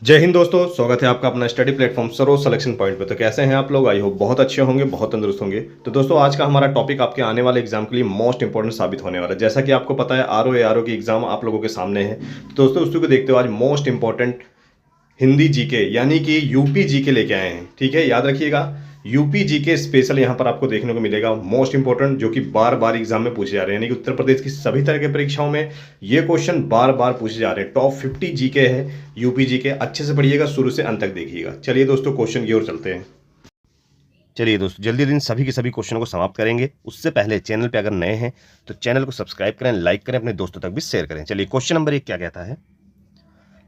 जय हिंद दोस्तों, स्वागत है आपका अपना study platform Saroj selection point पे। तो कैसे हैं आप लोग? आई होप बहुत अच्छे होंगे, बहुत तंदुरुस्त होंगे। तो दोस्तों, आज का हमारा टॉपिक आपके आने वाले एग्जाम के लिए मोस्ट इंपॉर्टेंट साबित होने वाला है। जैसा कि आपको पता है, आरओ की एग्जाम आप लोगों के सामने है। तो दोस्तों, उसी को देखते हुए आज मोस्ट इंपॉर्टेंट हिंदी जीके यानी कि यूपी जीके लेके आए हैं। ठीक है, याद रखिएगा, यूपी जीके स्पेशल यहाँ पर आपको देखने को मिलेगा, मोस्ट इंपॉर्टेंट, जो कि बार बार एग्जाम में पूछे जा रहे हैं। यानी कि उत्तर प्रदेश की सभी तरह के परीक्षाओं में ये क्वेश्चन बार बार पूछे जा रहे हैं। टॉप 50 जीके है यूपी जीके। अच्छे से पढ़िएगा, शुरू से अंत तक देखिएगा। चलिए दोस्तों, क्वेश्चन की ओर चलते हैं। चलिए दोस्तों, जल्दी दिन सभी के सभी क्वेश्चनों को समाप्त करेंगे। उससे पहले चैनल पे अगर नए हैं तो चैनल को सब्सक्राइब करें, लाइक करें, अपने दोस्तों तक भी शेयर करें। चलिए, क्वेश्चन नंबर 1 क्या कहता है?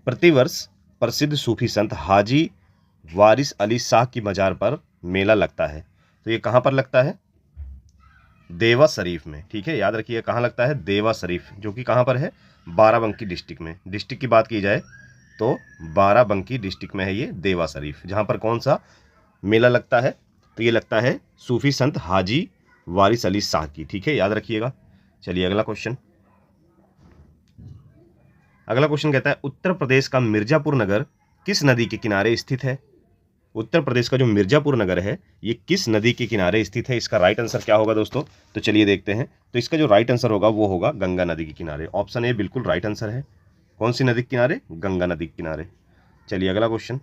प्रतिवर्ष प्रसिद्ध सूफी संत हाजी वारिस अली शाह की मजार पर मेला लगता है। तो ये कहाँ पर लगता है? देवा शरीफ में। ठीक है, याद रखिए कहाँ लगता है? देवा शरीफ, जो कि कहाँ पर है? बाराबंकी डिस्ट्रिक्ट में। डिस्ट्रिक्ट की बात की जाए तो बाराबंकी डिस्ट्रिक्ट में है ये देवा शरीफ, जहाँ पर कौन सा मेला लगता है? तो ये लगता है सूफी संत हाजी वारिस अली शाह की। ठीक है, याद रखिएगा। चलिए अगला क्वेश्चन। अगला क्वेश्चन कहता है, उत्तर प्रदेश का मिर्जापुर नगर किस नदी के किनारे स्थित है? उत्तर प्रदेश का जो मिर्जापुर नगर है ये किस नदी के किनारे स्थित है? इसका राइट आंसर क्या होगा दोस्तों? तो चलिए देखते हैं। तो इसका जो राइट आंसर होगा वो होगा गंगा नदी के किनारे। ऑप्शन ए बिल्कुल राइट आंसर है। कौन सी नदी के किनारे? गंगा नदी के किनारे। चलिए अगला क्वेश्चन।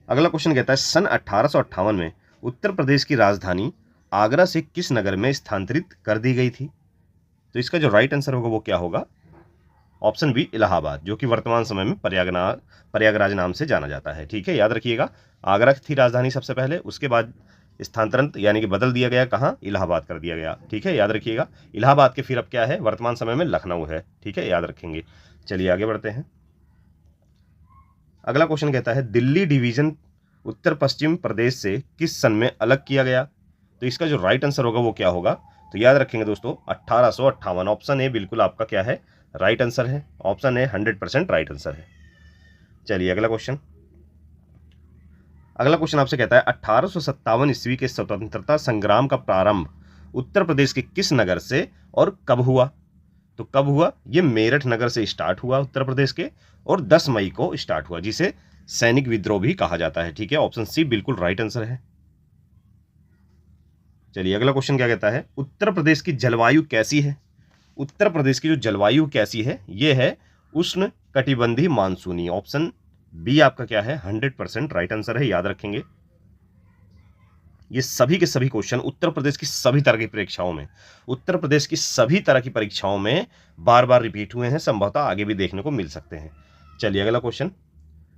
अगला क्वेश्चन कहता है, सन 1858 में उत्तर प्रदेश की राजधानी आगरा से किस नगर में स्थानांतरित कर दी गई थी? तो इसका जो राइट आंसर होगा वो क्या होगा? ऑप्शन बी इलाहाबाद, जो कि वर्तमान समय में प्रयागराज नाम से जाना जाता है। ठीक है, याद रखिएगा, आगरा थी राजधानी सबसे पहले, उसके बाद स्थानांतरण यानी कि बदल दिया गया, कहाँ? इलाहाबाद कर दिया गया। ठीक है, याद रखिएगा, इलाहाबाद के फिर अब क्या है? वर्तमान समय में लखनऊ है। ठीक है, याद रखेंगे। चलिए आगे बढ़ते हैं। अगला क्वेश्चन कहता है, दिल्ली डिवीजन उत्तर पश्चिम प्रदेश से किस सन में अलग किया गया? तो इसका जो राइट आंसर होगा वो क्या होगा? तो याद रखेंगे दोस्तों, 1858। ऑप्शन ए बिल्कुल आपका क्या है? राइट आंसर है। ऑप्शन ए 100% राइट आंसर है। चलिए अगला क्वेश्चन। अगला क्वेश्चन आपसे कहता है, 1857 ईस्वी के स्वतंत्रता संग्राम का प्रारंभ उत्तर प्रदेश के किस नगर से और कब हुआ? तो कब हुआ? ये मेरठ नगर से स्टार्ट हुआ उत्तर प्रदेश के, और 10 मई को स्टार्ट हुआ, जिसे सैनिक विद्रोह भी कहा जाता है। ठीक है, ऑप्शन सी बिल्कुल राइट आंसर है। चलिए अगला क्वेश्चन क्या कहता है, उत्तर प्रदेश की जलवायु कैसी है? उत्तर प्रदेश की जो जलवायु कैसी है? ये है उष्ण कटिबंधीय मानसूनी। ऑप्शन बी आपका क्या है? 100% राइट आंसर है, याद रखेंगे। ये सभी के सभी क्वेश्चन उत्तर प्रदेश की सभी तरह की परीक्षाओं में, उत्तर प्रदेश की सभी तरह की परीक्षाओं में बार बार रिपीट हुए हैं, संभवतः आगे भी देखने को मिल सकते हैं। चलिए अगला क्वेश्चन।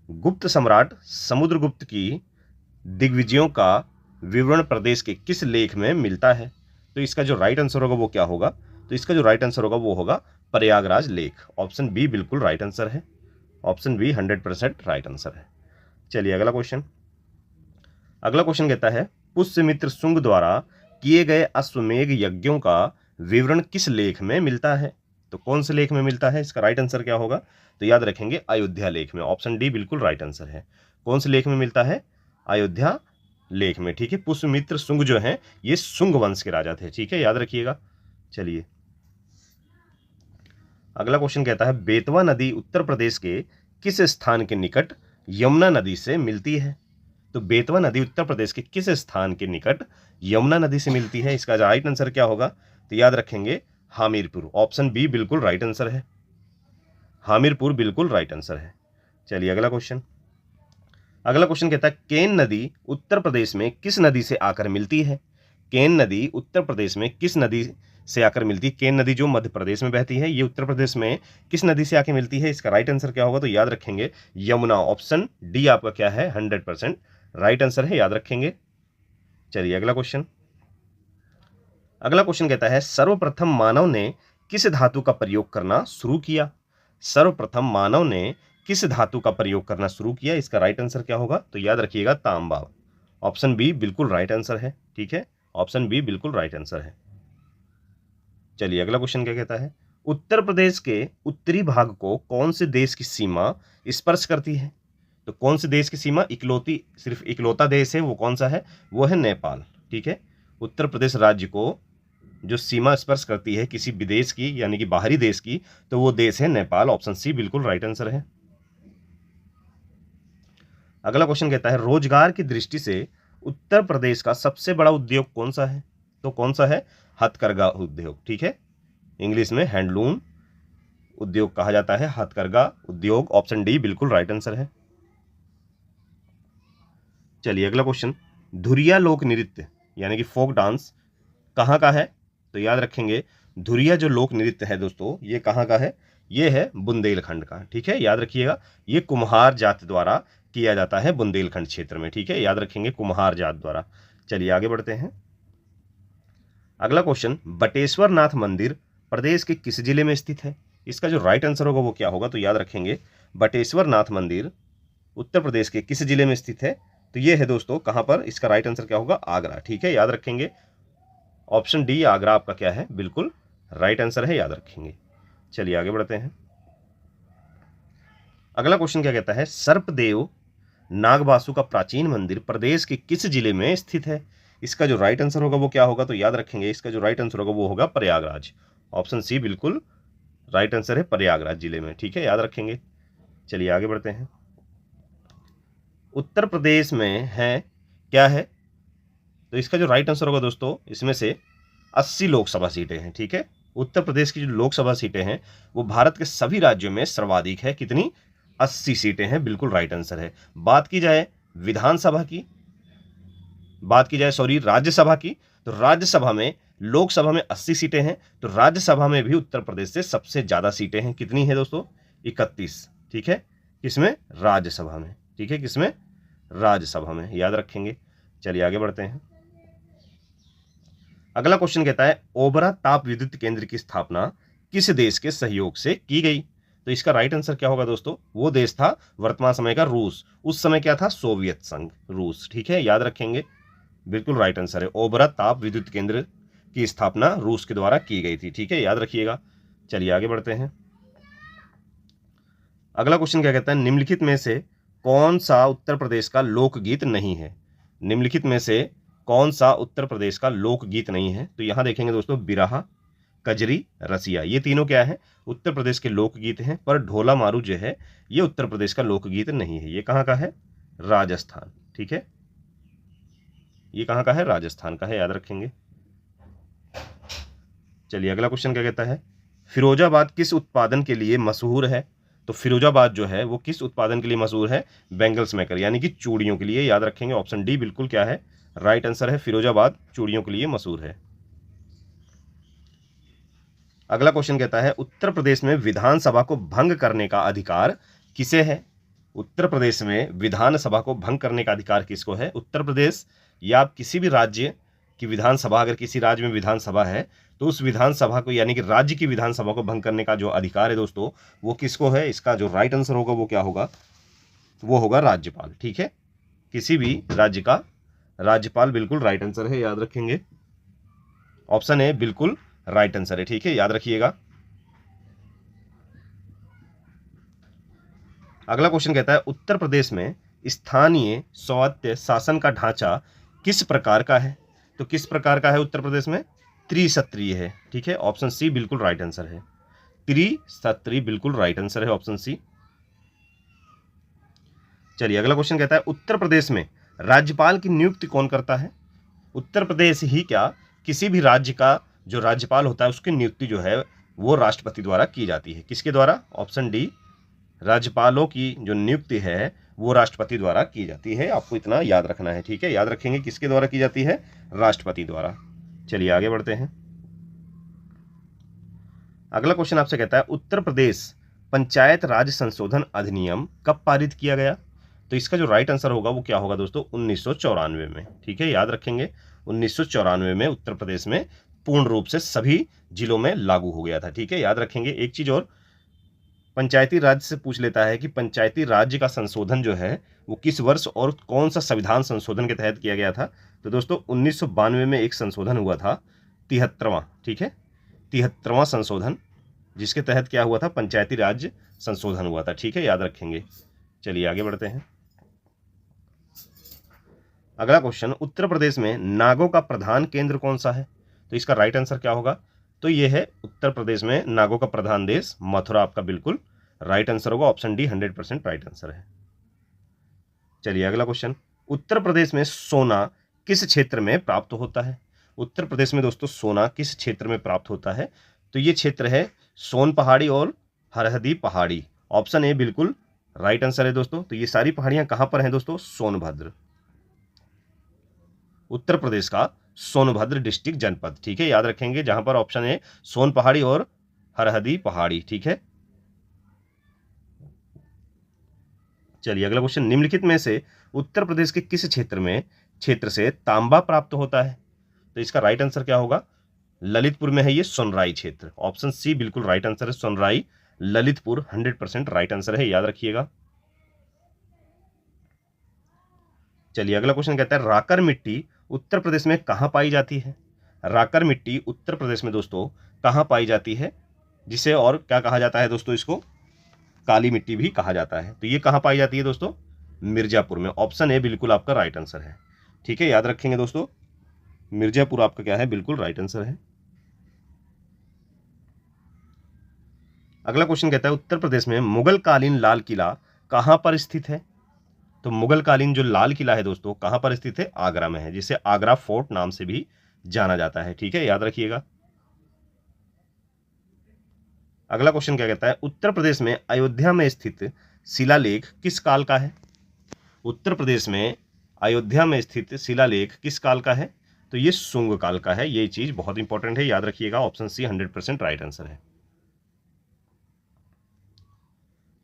गुप्त सम्राट समुद्रगुप्त की दिग्विजयों का विवरण प्रदेश के किस लेख में मिलता है? तो इसका जो राइट आंसर होगा वो क्या होगा? तो इसका जो राइट आंसर होगा वो होगा प्रयागराज लेख। ऑप्शन बी बिल्कुल राइट आंसर है। ऑप्शन बी 100% राइट आंसर है। चलिए अगला क्वेश्चन। अगला क्वेश्चन कहता है, पुष्यमित्र शुंग द्वारा किए गए अश्वमेध यज्ञों का विवरण किस लेख में मिलता है? तो कौन से लेख में मिलता है? इसका राइट आंसर क्या होगा? तो याद रखेंगे अयोध्या लेख में। ऑप्शन डी बिल्कुल राइट आंसर है। कौन से लेख में मिलता है? अयोध्या लेख में। ठीक है, पुष्यमित्र शुंग जो है ये शुंग वंश के राजा थे। ठीक है, याद रखिएगा। चलिए अगला क्वेश्चन कहता है, बेतवा नदी उत्तर प्रदेश के किस स्थान के निकट यमुना नदी से मिलती है? तो बेतवा नदी उत्तर प्रदेश के किस स्थान के निकट यमुना नदी से मिलती है? इसका राइट आंसर क्या होगा? तो याद रखेंगे हामिरपुर। ऑप्शन बी बिल्कुल राइट आंसर है। हामिरपुर बिल्कुल राइट आंसर है। चलिए अगला क्वेश्चन। अगला क्वेश्चन कहता है, केन नदी उत्तर प्रदेश में किस नदी से आकर मिलती है? केन नदी उत्तर प्रदेश में किस नदी से आकर मिलती है? केन नदी जो मध्य प्रदेश में बहती है, ये उत्तर प्रदेश में किस नदी से आकर मिलती है? इसका राइट आंसर क्या होगा? तो याद रखेंगे यमुना। ऑप्शन डी आपका क्या है? 100% राइट आंसर है, याद रखेंगे। चलिए अगला क्वेश्चन। अगला क्वेश्चन कहता है, सर्वप्रथम मानव ने किस धातु का प्रयोग करना शुरू किया? सर्वप्रथम मानव ने किस धातु का प्रयोग करना शुरू किया? इसका राइट आंसर क्या होगा? तो याद रखिएगा तांबा। ऑप्शन बी बिल्कुल राइट आंसर है। ठीक है, ऑप्शन बी बिल्कुल राइट आंसर है। चलिए अगला क्वेश्चन क्या कहता है, उत्तर प्रदेश के उत्तरी भाग को कौन से देश की सीमा स्पर्श करती है? तो कौन से देश की सीमा सिर्फ इकलौता देश है, वो कौन सा है? वो है नेपाल। ठीक है, उत्तर प्रदेश राज्य को जो सीमा स्पर्श करती है किसी विदेश की यानी कि बाहरी देश की, तो वो देश है नेपाल। ऑप्शन सी बिल्कुल राइट आंसर है। अगला क्वेश्चन कहता है रोजगार की दृष्टि से उत्तर प्रदेश का सबसे बड़ा उद्योग कौन सा है? तो कौन सा है? हथकरघा उद्योग, ठीक है, इंग्लिश में हैंडलूम उद्योग कहा जाता है, हथकरघा उद्योग। ऑप्शन डी बिल्कुल राइट आंसर है। चलिए अगला क्वेश्चन, धुरिया लोक नृत्य यानी कि फोक डांस कहाँ का है? तो याद रखेंगे धुरिया जो लोक नृत्य है दोस्तों, ये कहाँ का है? ये है बुंदेलखंड का, ठीक है, याद रखिएगा। ये कुम्हार जाति द्वारा किया जाता है बुंदेलखंड क्षेत्र में, ठीक है, याद रखेंगे कुम्हार जात द्वारा। चलिए आगे बढ़ते हैं। अगला क्वेश्चन, बटेश्वर नाथ मंदिर प्रदेश के किस जिले में स्थित है? इसका जो राइट आंसर होगा वो क्या होगा? तो याद रखेंगे बटेश्वर नाथ मंदिर उत्तर प्रदेश के किस जिले में स्थित है? तो ये है दोस्तों कहाँ पर? इसका राइट आंसर क्या होगा? आगरा, ठीक है, याद रखेंगे ऑप्शन डी आगरा आपका क्या है? बिल्कुल राइट आंसर है, याद रखेंगे। चलिए आगे बढ़ते हैं। अगला क्वेश्चन क्या कहता है, सर्पदेव नागबासु का प्राचीन मंदिर प्रदेश के किस जिले में स्थित है? इसका जो राइट आंसर होगा वो क्या होगा? तो याद रखेंगे इसका जो राइट आंसर होगा वो होगा प्रयागराज। ऑप्शन सी बिल्कुल राइट आंसर है, प्रयागराज जिले में, ठीक है, याद रखेंगे। चलिए आगे बढ़ते हैं। उत्तर प्रदेश में है क्या है? तो इसका जो राइट आंसर होगा दोस्तों, इसमें से 80 लोकसभा सीटें हैं, ठीक है। उत्तर प्रदेश की जो लोकसभा सीटें हैं वो भारत के सभी राज्यों में सर्वाधिक है। कितनी? 80 सीटें हैं, बिल्कुल राइट आंसर है। बात की जाए विधानसभा की, राज्यसभा की, तो राज्यसभा में लोकसभा में 80 सीटें हैं, तो राज्यसभा में भी उत्तर प्रदेश से सबसे ज्यादा सीटें हैं। कितनी है दोस्तों? 31, ठीक है, किसमें? राज्यसभा में, ठीक है, किसमें? राज्यसभा में, याद रखेंगे। चलिए आगे बढ़ते हैं। अगला क्वेश्चन कहता है ओबरा ताप विद्युत केंद्र की स्थापना किस देश के सहयोग से की गई? तो इसका राइट आंसर क्या होगा दोस्तों? वो देश था वर्तमान समय का रूस। उस समय क्या था? सोवियत संघ, रूस, ठीक है, याद रखेंगे, बिल्कुल राइट आंसर है। ओबरा ताप विद्युत केंद्र की स्थापना रूस के द्वारा की गई थी, ठीक है, याद रखिएगा। चलिए आगे बढ़ते हैं। अगला क्वेश्चन क्या कहता है निम्नलिखित में से कौन सा उत्तर प्रदेश का लोकगीत नहीं है? निम्नलिखित में से कौन सा उत्तर प्रदेश का लोकगीत नहीं है? तो यहां देखेंगे दोस्तों बिरहा, कजरी, रसिया, ये तीनों क्या है? उत्तर प्रदेश के लोकगीत हैं। पर ढोला मारू जो है ये उत्तर प्रदेश का लोकगीत नहीं है। ये कहाँ का है? राजस्थान, ठीक है, ये कहाँ का है? राजस्थान का है, याद रखेंगे। चलिए अगला क्वेश्चन क्या कहता है फिरोजाबाद किस उत्पादन के लिए मशहूर है? तो फिरोजाबाद जो है वो किस उत्पादन के लिए मशहूर है? बैंगल्स मेकर यानी कि चूड़ियों के लिए, याद रखेंगे। ऑप्शन डी बिल्कुल क्या है? राइट आंसर है, फिरोजाबाद चूड़ियों के लिए मशहूर है। अगला क्वेश्चन कहता है उत्तर प्रदेश में विधानसभा को भंग करने का अधिकार किसे है? उत्तर प्रदेश में विधानसभा को भंग करने का अधिकार किसको है? उत्तर प्रदेश या आप किसी भी राज्य की विधानसभा, अगर किसी राज्य में विधानसभा है तो उस विधानसभा को यानी कि राज्य की विधानसभा को भंग करने का जो अधिकार है दोस्तों वो किसको है? इसका जो राइट आंसर होगा वो क्या होगा? वो होगा राज्यपाल, ठीक है, किसी भी राज्य का राज्यपाल, बिल्कुल राइट आंसर है, याद रखेंगे। ऑप्शन ए बिल्कुल राइट आंसर है, ठीक है, याद रखिएगा। अगला क्वेश्चन कहता है उत्तर प्रदेश में स्थानीय स्वायत्त शासन का ढांचा किस प्रकार का है? तो किस प्रकार का है उत्तर प्रदेश में? त्रिसत्रीय है, ठीक है, ऑप्शन सी बिल्कुल राइट आंसर है। त्रिसत्रीय बिल्कुल राइट आंसर है, ऑप्शन सी। चलिए अगला क्वेश्चन कहता है उत्तर प्रदेश में राज्यपाल की नियुक्ति कौन करता है? उत्तर प्रदेश ही क्या किसी भी राज्य का जो राज्यपाल होता है उसकी नियुक्ति जो है वो राष्ट्रपति द्वारा की जाती है। किसके द्वारा? ऑप्शन डी, राज्यपालों की जो नियुक्ति है वो राष्ट्रपति द्वारा की जाती है। आपको इतना याद रखना है, ठीक है, याद रखेंगे किसके द्वारा की जाती है? राष्ट्रपति द्वारा। चलिए आगे बढ़ते हैं। अगला क्वेश्चन आपसे कहता है उत्तर प्रदेश पंचायत राज संशोधन अधिनियम कब पारित किया गया? तो इसका जो राइट आंसर होगा वो क्या होगा दोस्तों? 1994 में, ठीक है, याद रखेंगे 1994 में उत्तर प्रदेश में पूर्ण रूप से सभी जिलों में लागू हो गया था, ठीक है, याद रखेंगे। एक चीज और पंचायती राज से पूछ लेता है कि पंचायती राज्य का संशोधन जो है वो किस वर्ष और कौन सा संविधान संशोधन के तहत किया गया था? तो दोस्तों 1992 में एक संशोधन हुआ था, 73वां, ठीक है, 73वां संशोधन, जिसके तहत क्या हुआ था? पंचायती राज संशोधन हुआ था, ठीक है, याद रखेंगे। चलिए आगे बढ़ते हैं। अगला क्वेश्चन उत्तर प्रदेश में नागों का प्रधान केंद्र कौन सा है? तो इसका राइट आंसर क्या होगा? तो ये है उत्तर प्रदेश में नागों का प्रधान देश मथुरा, आपका बिल्कुल राइट आंसर होगा। ऑप्शन डी 100% राइट आंसर है। चलिए अगला क्वेश्चन, उत्तर प्रदेश में सोना किस क्षेत्र में प्राप्त होता है? उत्तर प्रदेश में दोस्तों सोना किस क्षेत्र में प्राप्त होता है? तो ये क्षेत्र है सोन पहाड़ी और हरहदी पहाड़ी। ऑप्शन ए बिल्कुल राइट आंसर है दोस्तों। तो ये सारी पहाड़ियां कहां पर हैं दोस्तों? सोनभद्र, उत्तर प्रदेश का सोनभद्र डिस्ट्रिक्ट जनपद, ठीक है, याद रखेंगे, जहां पर ऑप्शन है सोन पहाड़ी और हरहदी पहाड़ी, ठीक है। चलिए अगला क्वेश्चन, निम्नलिखित में से उत्तर प्रदेश के किस क्षेत्र से तांबा प्राप्त होता है? तो इसका राइट आंसर क्या होगा? ललितपुर में है ये सोनराई क्षेत्र। ऑप्शन सी बिल्कुल राइट आंसर है, सोनराई ललितपुर 100% राइट आंसर है, याद रखिएगा। चलिए अगला क्वेश्चन कहता है, राकर मिट्टी उत्तर प्रदेश में कहां पाई जाती है? राकर मिट्टी उत्तर प्रदेश में दोस्तों कहां पाई जाती है, जिसे और क्या कहा जाता है दोस्तों? इसको काली मिट्टी भी कहा जाता है। तो ये कहां पाई जाती है दोस्तों? मिर्जापुर में। ऑप्शन ए बिल्कुल आपका राइट आंसर है, ठीक है, याद रखेंगे दोस्तों, मिर्जापुर आपका क्या है? बिल्कुल राइट आंसर है। अगला क्वेश्चन कहता है, उत्तर प्रदेश में मुगल कालीन लाल किला कहां पर स्थित है? तो मुगल कालीन जो लाल किला है दोस्तों कहां पर स्थित है? आगरा में है, जिसे आगरा फोर्ट नाम से भी जाना जाता है, ठीक है, याद रखिएगा। अगला क्वेश्चन क्या कहता है, उत्तर प्रदेश में अयोध्या में स्थित शिलालेख किस काल का है? उत्तर प्रदेश में अयोध्या में स्थित शिलालेख किस काल का है? तो ये शुंग काल का है। ये चीज बहुत इंपॉर्टेंट है, याद रखिएगा। ऑप्शन सी 100% राइट आंसर है।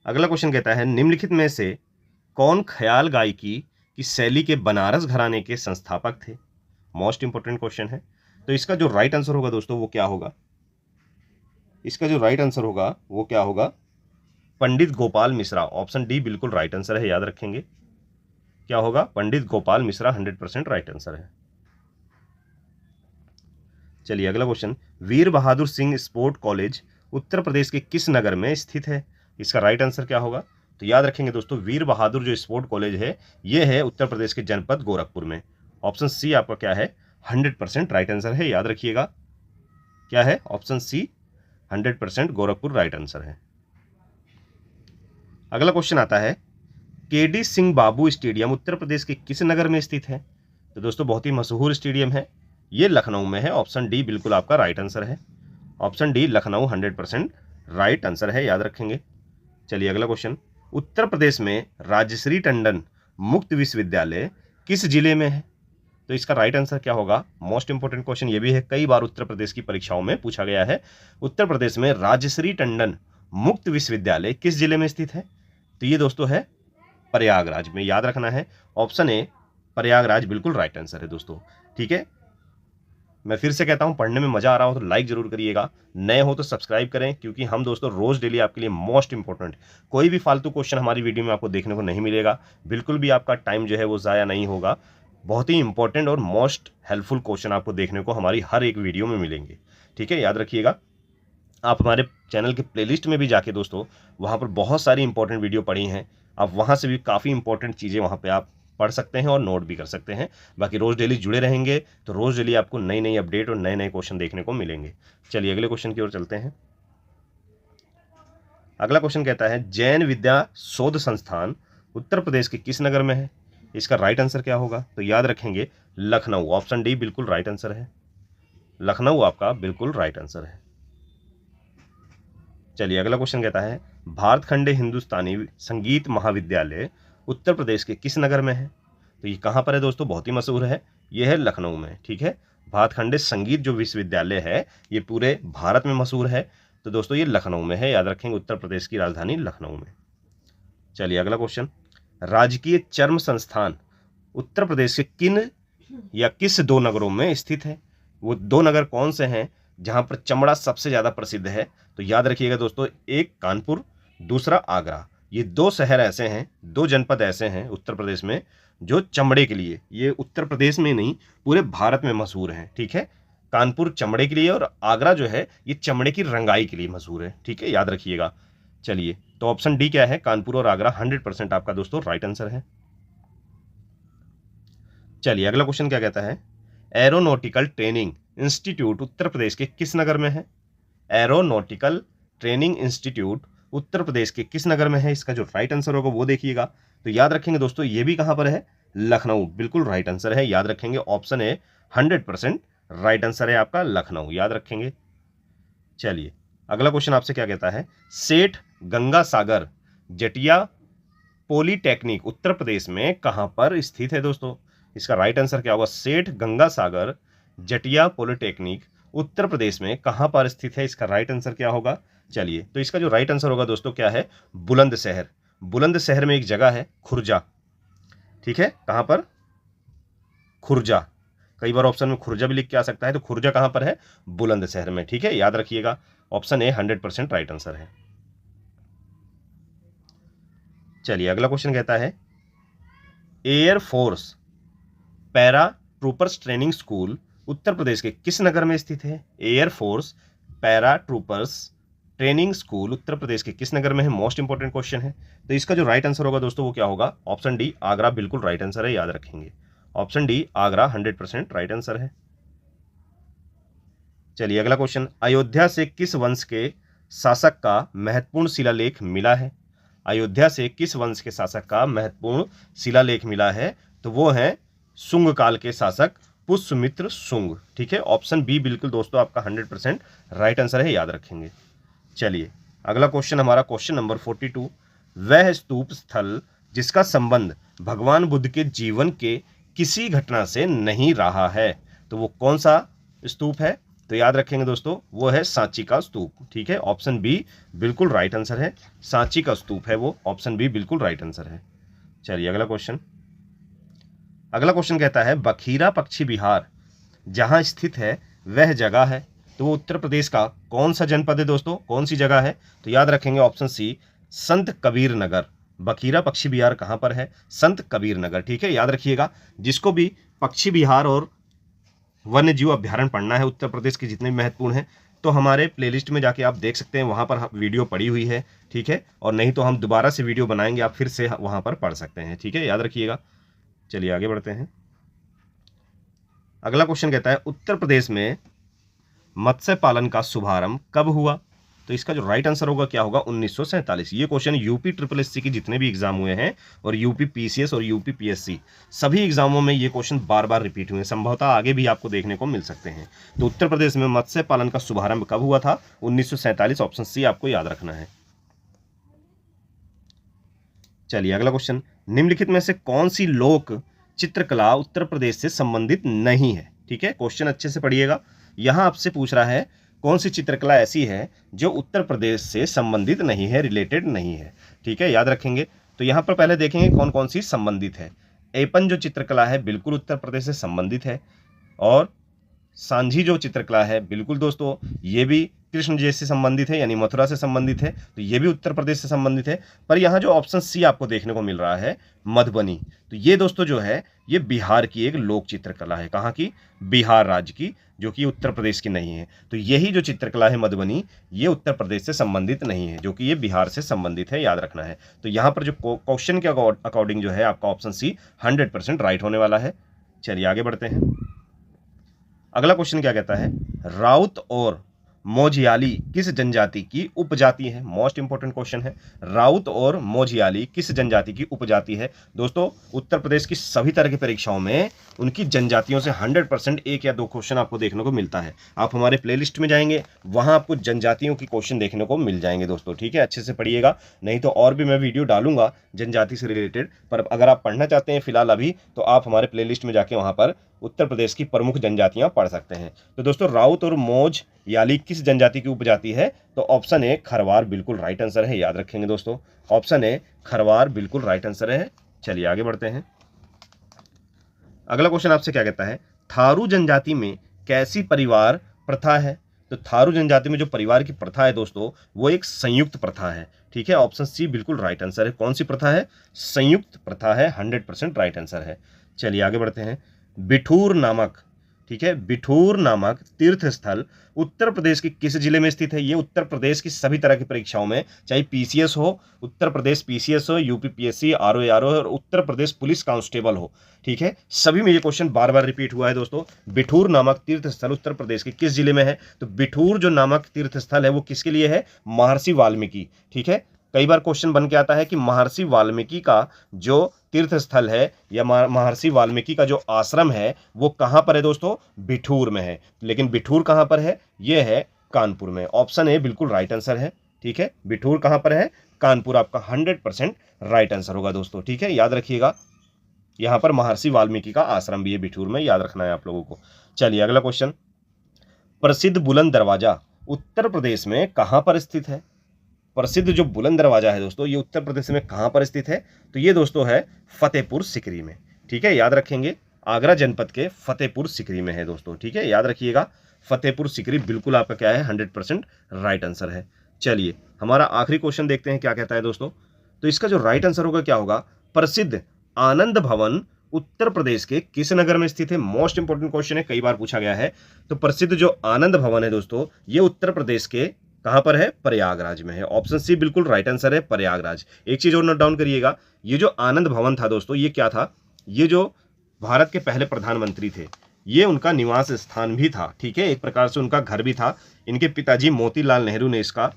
अगला क्वेश्चन कहता है, निम्नलिखित में से कौन ख्याल गायकी की शैली के बनारस घराने के संस्थापक थे? मोस्ट इंपोर्टेंट क्वेश्चन है। तो इसका जो राइट आंसर होगा दोस्तों वो क्या होगा? इसका जो राइट आंसर होगा वो क्या होगा? पंडित गोपाल मिश्रा। ऑप्शन डी बिल्कुल राइट आंसर है, याद रखेंगे, क्या होगा? पंडित गोपाल मिश्रा 100% राइट आंसर है। चलिए अगला क्वेश्चन, वीर बहादुर सिंह स्पोर्ट कॉलेज उत्तर प्रदेश के किस नगर में स्थित है? इसका राइट आंसर क्या होगा? तो याद रखेंगे दोस्तों, वीर बहादुर जो स्पोर्ट कॉलेज है ये है उत्तर प्रदेश के जनपद गोरखपुर में। ऑप्शन सी आपका क्या है? 100% राइट आंसर है, याद रखिएगा, क्या है? Option C 100% Gorakhpur right answer है। अगला क्वेश्चन आता है, केडी सिंह बाबू स्टेडियम उत्तर प्रदेश के किस नगर में स्थित है? तो दोस्तों बहुत ही मशहूर स्टेडियम है, ये लखनऊ में है। ऑप्शन डी बिल्कुल आपका राइट आंसर है। Option D Lucknow 100% right answer है, याद रखेंगे। चलिए अगला क्वेश्चन, उत्तर प्रदेश में राजश्री टंडन मुक्त विश्वविद्यालय किस जिले में है? तो इसका राइट आंसर क्या होगा? मोस्ट इंपोर्टेंट क्वेश्चन ये भी है, कई बार उत्तर प्रदेश की परीक्षाओं में पूछा गया है। उत्तर प्रदेश में राजश्री टंडन मुक्त विश्वविद्यालय किस जिले में स्थित है? तो ये दोस्तों है प्रयागराज में, याद रखना है। ऑप्शन ए प्रयागराज बिल्कुल राइट आंसर है दोस्तों, ठीक है। मैं फिर से कहता हूं, पढ़ने में मजा आ रहा हो तो लाइक जरूर करिएगा, नए हो तो सब्सक्राइब करें, क्योंकि हम दोस्तों रोज डेली आपके लिए मोस्ट इंपॉर्टेंट कोई भी फालतू क्वेश्चन हमारी वीडियो में आपको देखने को नहीं मिलेगा। बिल्कुल भी आपका टाइम जो है वो ज़ाया नहीं होगा। बहुत ही इंपॉर्टेंट और मोस्ट हेल्पफुल क्वेश्चन आपको देखने को हमारी हर एक वीडियो में मिलेंगे, ठीक है, याद रखिएगा। आप हमारे चैनल के प्लेलिस्ट में भी जाके दोस्तों वहाँ पर बहुत सारी इंपॉर्टेंट वीडियो पड़ी हैं, आप वहाँ से भी काफ़ी इंपॉर्टेंट चीज़ें वहाँ पे आप पढ़ सकते हैं और नोट भी कर सकते हैं। बाकी रोज़ डेली जुड़े रहेंगे तो रोज़ डेली आपको नई नई अपडेट और नए नए क्वेश्चन देखने को मिलेंगे। चलिए अगले क्वेश्चन की ओर चलते हैं। अगला क्वेश्चन कहता है, जैन विद्या शोध संस्थान उत्तर प्रदेश के किस नगर में है? इसका राइट आंसर क्या होगा? तो याद रखेंगे लखनऊ। ऑप्शन डी बिल्कुल राइट आंसर है, लखनऊ आपका बिल्कुल राइट आंसर है। चलिए अगला क्वेश्चन कहता है, भारतखंडे हिंदुस्तानी संगीत महाविद्यालय उत्तर प्रदेश के किस नगर में है? तो ये कहाँ पर है दोस्तों? बहुत ही मशहूर है, ये है लखनऊ में, ठीक है। भारतखंडे संगीत जो विश्वविद्यालय है ये पूरे भारत में मशहूर है, तो दोस्तों ये लखनऊ में है, याद रखेंगे, उत्तर प्रदेश की राजधानी लखनऊ में। चलिए अगला क्वेश्चन, राजकीय चर्म संस्थान उत्तर प्रदेश के किन या किस दो नगरों में स्थित है? वो दो नगर कौन से हैं जहां पर चमड़ा सबसे ज्यादा प्रसिद्ध है? तो याद रखिएगा दोस्तों, एक कानपुर, दूसरा आगरा। ये दो शहर ऐसे हैं, दो जनपद ऐसे हैं उत्तर प्रदेश में जो चमड़े के लिए, ये उत्तर प्रदेश में नहीं पूरे भारत में मशहूर हैं, ठीक है। कानपुर चमड़े के लिए और आगरा जो है ये चमड़े की रंगाई के लिए मशहूर है, ठीक है, याद रखिएगा। चलिए तो ऑप्शन डी क्या है? कानपुर और आगरा 100% आपका दोस्तों राइट आंसर है। चलिए अगला क्वेश्चन क्या कहता है, एरोनॉटिकल ट्रेनिंग इंस्टीट्यूट उत्तर प्रदेश के किस नगर में है? एरोनॉटिकल ट्रेनिंग इंस्टीट्यूट उत्तर प्रदेश के किस नगर में है? इसका जो राइट आंसर होगा वो देखिएगा। तो याद रखेंगे दोस्तों, ये भी कहां पर है? लखनऊ, बिल्कुल राइट आंसर है। याद रखेंगे, ऑप्शन ए 100% राइट आंसर है आपका, लखनऊ। याद रखेंगे। चलिए अगला क्वेश्चन आपसे क्या कहता है, सेठ गंगासागर जटिया पॉलिटेक्निक उत्तर प्रदेश में कहां पर स्थित है? दोस्तों इसका राइट आंसर क्या होगा? सेठ गंगासागर जटिया पॉलिटेक्निक उत्तर प्रदेश में कहां पर स्थित है? इसका राइट आंसर क्या होगा? चलिए, तो इसका जो राइट आंसर होगा दोस्तों क्या है? बुलंदशहर। बुलंदशहर में एक जगह है खुर्जा, ठीक है, कहां पर? खुर्जा। कई बार ऑप्शन में खुर्जा भी लिख के आ सकता है, तो खुर्जा कहां पर है? बुलंदशहर में, ठीक है, याद रखिएगा। ऑप्शन ए 100% राइट आंसर है। चलिए अगला क्वेश्चन कहता है, air force paratroopers training school Uttar Pradesh के किस नगर में स्थित है? Air force paratroopers training school Uttar Pradesh के किस नगर में है? मोस्ट इंपॉर्टेंट क्वेश्चन है। तो इसका जो राइट आंसर होगा दोस्तों वो क्या होगा? ऑप्शन डी आगरा, बिल्कुल राइट आंसर है, याद रखेंगे। Option D Agra 100% right answer है। चलिए अगला क्वेश्चन, अयोध्या से किस वंश के शासक का महत्वपूर्ण शिलालेख मिला है? अयोध्या से किस वंश के शासक का महत्वपूर्ण शिलालेख मिला है? तो वो है शुंग काल के शासक पुष्यमित्र शुंग, ठीक है। ऑप्शन बी बिल्कुल दोस्तों आपका 100% राइट आंसर है, याद रखेंगे। चलिए अगला क्वेश्चन हमारा क्वेश्चन नंबर 42, वह स्तूप स्थल जिसका संबंध भगवान बुद्ध के जीवन के किसी घटना से नहीं रहा है, तो वो कौन सा स्तूप है? तो याद रखेंगे दोस्तों, वो है सांची का स्तूप, ठीक है। ऑप्शन बी बिल्कुल राइट आंसर है, सांची का स्तूप है वो, ऑप्शन बी बिल्कुल राइट आंसर है। चलिए अगला क्वेश्चन कहता है, बखीरा पक्षी विहार जहां स्थित है वह जगह है, तो वो उत्तर प्रदेश का कौन सा जनपद है दोस्तों? कौन सी जगह है? तो याद रखेंगे ऑप्शन सी संत कबीर नगर। बखीरा पक्षी विहार कहां पर है? संत कबीर नगर, ठीक है, याद रखिएगा। जिसको भी पक्षी विहार और वन्य जीव अभ्यारण्य पढ़ना है उत्तर प्रदेश के जितने भी महत्वपूर्ण हैं, तो हमारे प्लेलिस्ट में जाके आप देख सकते हैं, वहां पर वीडियो पड़ी हुई है, ठीक है। और नहीं तो हम दोबारा से वीडियो बनाएंगे, आप फिर से वहां पर पढ़ सकते हैं, ठीक है, याद रखिएगा। चलिए आगे बढ़ते हैं। अगला क्वेश्चन कहता है, उत्तर प्रदेश में मत्स्य पालन का शुभारंभ कब हुआ? तो इसका जो राइट आंसर होगा क्या होगा? 1947। ये क्वेश्चन यूपी SSC के जितने भी एग्जाम हुए हैं और यूपी PCS और यूपी PSC सभी एग्जामों में ये क्वेश्चन बार बार रिपीट हुए हैं, संभवतः आगे भी आपको देखने को मिल सकते हैं। तो उत्तर प्रदेश में मत्स्य पालन का शुभारंभ कब हुआ था? 1947, ऑप्शन सी आपको याद रखना है। चलिए अगला क्वेश्चन, निम्नलिखित में से कौन सी लोक चित्रकला उत्तर प्रदेश से संबंधित नहीं है? ठीक है, क्वेश्चन अच्छे से पढ़िएगा। यहां आपसे पूछ रहा है कौन सी चित्रकला ऐसी है जो उत्तर प्रदेश से संबंधित नहीं है, रिलेटेड नहीं है, ठीक है, याद रखेंगे। तो यहां पर पहले देखेंगे कौन कौन सी संबंधित है। एपन जो चित्रकला है बिल्कुल उत्तर प्रदेश से संबंधित है, और सांझी जो चित्रकला है बिल्कुल दोस्तों ये भी कृष्ण जी से संबंधित है, यानी मथुरा से संबंधित है, तो ये भी उत्तर प्रदेश से संबंधित है। पर यहाँ जो ऑप्शन सी आपको देखने को मिल रहा है मधुबनी, तो ये दोस्तों जो है ये बिहार की एक लोक चित्रकला है। कहाँ की? बिहार राज्य की, जो कि उत्तर प्रदेश की नहीं है। तो यही जो चित्रकला है मधुबनी, ये उत्तर प्रदेश से संबंधित नहीं है, जो कि ये बिहार से संबंधित है, याद रखना है। तो यहाँ पर जो क्वेश्चन के अकॉर्डिंग जो है आपका ऑप्शन सी 100% राइट होने वाला है। चलिए आगे बढ़ते हैं। अगला क्वेश्चन क्या कहता है, राउत और मोझियाली किस जनजाति की उपजाति है? मोस्ट इंपॉर्टेंट क्वेश्चन है। राउत और मोझियाली किस जनजाति की उपजाति है? दोस्तों उत्तर प्रदेश की सभी तरह की परीक्षाओं में उनकी जनजातियों से 100% एक या दो क्वेश्चन आपको देखने को मिलता है। आप हमारे प्लेलिस्ट में जाएंगे, वहां आपको जनजातियों की क्वेश्चन देखने को मिल जाएंगे दोस्तों, ठीक है, अच्छे से पढ़िएगा। नहीं तो और भी मैं वीडियो डालूंगा जनजाति से रिलेटेड, पर अगर आप पढ़ना चाहते हैं फिलहाल अभी, तो आप हमारे प्लेलिस्ट में जाके वहां पर उत्तर प्रदेश की प्रमुख जनजातियां पढ़ सकते हैं। तो दोस्तों राउत और मोज याली किस जनजाति की उपजाति है? तो ऑप्शन ए खरवार बिल्कुल राइट आंसर है, याद रखेंगे दोस्तों, ऑप्शन ए खरवार बिल्कुल राइट आंसर है। चलिए आगे बढ़ते हैं। अगला क्वेश्चन आपसे क्या कहता है, थारू जनजाति में कैसी परिवार प्रथा है? तो थारू जनजाति में जो परिवार की प्रथा है दोस्तों वो एक संयुक्त प्रथा है, ठीक है, ऑप्शन सी बिल्कुल राइट आंसर है। कौन सी प्रथा है? संयुक्त प्रथा है, 100% राइट आंसर है। चलिए आगे बढ़ते हैं। बिठूर नामक, ठीक है। बिठूर नामक तीर्थ स्थल उत्तर प्रदेश के किस जिले में स्थित है? ये उत्तर प्रदेश की सभी तरह की परीक्षाओं में, चाहे पीसीएस हो, उत्तर प्रदेश पीसीएस हो, यूपीपीएससी, आरओ और उत्तर प्रदेश पुलिस कांस्टेबल हो, ठीक है, सभी में ये क्वेश्चन बार बार रिपीट हुआ है दोस्तों। बिठूर नामक तीर्थ स्थल उत्तर प्रदेश के किस जिले में है? तो बिठूर जो नामक तीर्थ स्थल है वो किसके लिए है? महर्षि वाल्मीकि, ठीक है। कई बार क्वेश्चन बन के आता है कि महर्षि वाल्मीकि का जो तीर्थ स्थल है या महर्षि वाल्मीकि का जो आश्रम है वो कहां पर है दोस्तों? बिठूर में है। लेकिन बिठूर कहां पर है? ये है कानपुर में। ऑप्शन ए बिल्कुल राइट आंसर है, ठीक है। बिठूर कहां पर है? कानपुर आपका 100% राइट आंसर होगा दोस्तों, ठीक है, याद रखिएगा। यहां पर महर्षि वाल्मीकि का आश्रम भी है बिठूर में, याद रखना है आप लोगों को। चलिए अगला क्वेश्चन, प्रसिद्ध बुलंद दरवाजा उत्तर प्रदेश में कहां पर स्थित है? प्रसिद्ध जो बुलंद दरवाजा है दोस्तों ये उत्तर प्रदेश में कहां पर स्थित है? तो ये दोस्तों है फतेहपुर सिकरी में, ठीक है, याद रखेंगे। आगरा जनपद के फतेहपुर सिकरी में है दोस्तों, ठीक है, याद रखिएगा। फतेहपुर सिकरी बिल्कुल आपका क्या है? 100% राइट आंसर है। चलिए हमारा आखिरी क्वेश्चन देखते हैं क्या कहता है दोस्तों। तो इसका जो राइट आंसर होगा क्या होगा? प्रसिद्ध आनंद भवन उत्तर प्रदेश के किस नगर में स्थित है? मोस्ट इंपोर्टेंट क्वेश्चन है, कई बार पूछा गया है। तो प्रसिद्ध जो आनंद भवन है दोस्तों ये उत्तर प्रदेश के कहां पर है? प्रयागराज में है। ऑप्शन सी बिल्कुल राइट आंसर है, प्रयागराज। एक चीज और नोट डाउन करिएगा, ये जो आनंद भवन था दोस्तों ये क्या था? ये जो भारत के पहले प्रधानमंत्री थे ये उनका निवास स्थान भी था, ठीक है, एक प्रकार से उनका घर भी था। इनके पिताजी मोतीलाल नेहरू ने इसका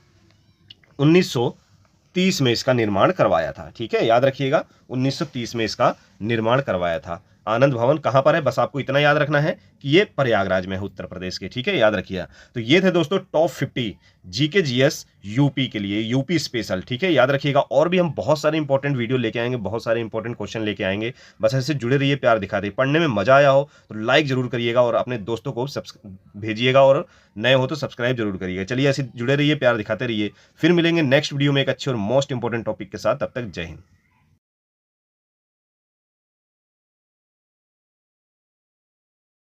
1930 में इसका निर्माण करवाया था, ठीक है, याद रखिएगा। 1930 में इसका निर्माण करवाया था। आनंद भवन कहां पर है? बस आपको इतना याद रखना है कि ये प्रयागराज में है उत्तर प्रदेश के, ठीक है, याद रखिएगा। तो ये थे दोस्तों टॉप 50 जीके जीएस यूपी के लिए, यूपी स्पेशल, ठीक है, याद रखिएगा। और भी हम बहुत सारे इंपॉर्टेंट वीडियो लेके आएंगे, बहुत सारे इंपॉर्टेंट क्वेश्चन लेके आएंगे। बस ऐसे जुड़े रहिए, प्यार दिखाते रहिए। पढ़ने में मजा आया हो तो लाइक जरूर करिएगा और अपने दोस्तों को भेजिएगा, और नए हो तो सब्सक्राइब जरूर करिएगा। चलिए ऐसे जुड़े रहिए, प्यार दिखाते रहिए। फिर मिलेंगे नेक्स्ट वीडियो में एक अच्छे और मोस्ट इंपॉर्टेंट टॉपिक के साथ। तब तक जय हिंद।